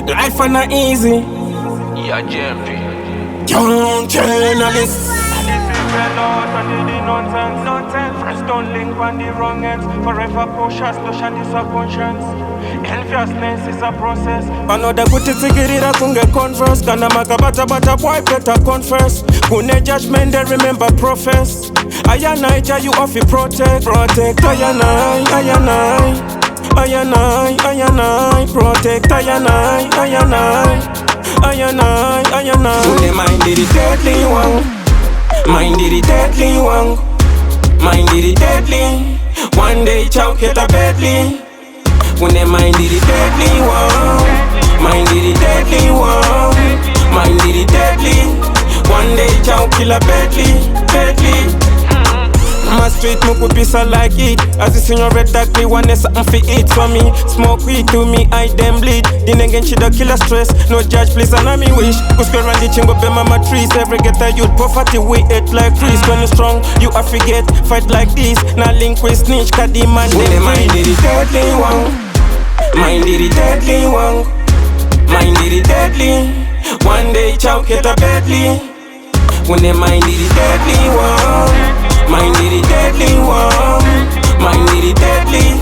Life are not easy. Yeah, JmP. Young journalist. This is the Lord and the nonsense. Friends don't link on the wrong ends. Forever cautious, lotion is a conscience. Enviousness is a process. Panoda kutifikirira kunge converse. Kana makabata bata boy better confess. Kune judgment they remember profess. Ayanai you off you protect. Ayanai protect. Ayanai. Kune mind the deadly one. Mind the deadly one. Mind the deadly. One day chow get a badly. When they mind the deadly one. Mind the deadly one. Mind the deadly. One day chow kill a badly. My street move with piece I like it. As you see your red dark me one is something for it for me. Smoke weed to me, I them bleed. Then again she the killer stress. No judge please and I me wish. Cause girl around the chingo be mama trees. Every get a youth poverty we eat like trees. When you strong, you a forget. Fight like this. Now link with snitch, cause the man they mind the deadly one. Mind the deadly one. Mind the deadly. One day chow get a badly. When they mind the deadly one. Mind the deadly one. Mind the deadly.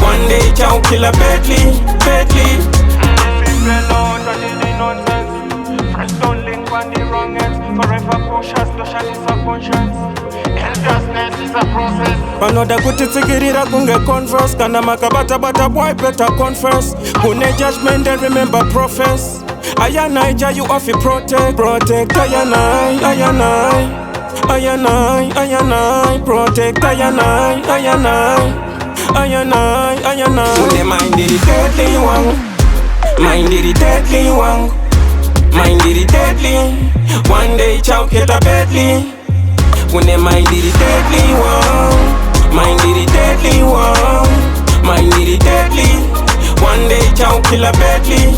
One day chow kill a badly. This is the Lord and the nonsense. Friends don't link on the wrong ends. Forever cautious, lotion is a conscience. Enviousness is a process. Panoda kutifikirira kunge converse. Kana makabata bata boy better confess. Kune judgment they remember profess. Ayanai you off you protect. Ayanai protect. Ayanai. When they mind the deadly one. Mind the deadly one. Mind the deadly. One day chow get a badly. When they mind the deadly one. Mind the deadly one. Mind the deadly. One day chow kill a badly.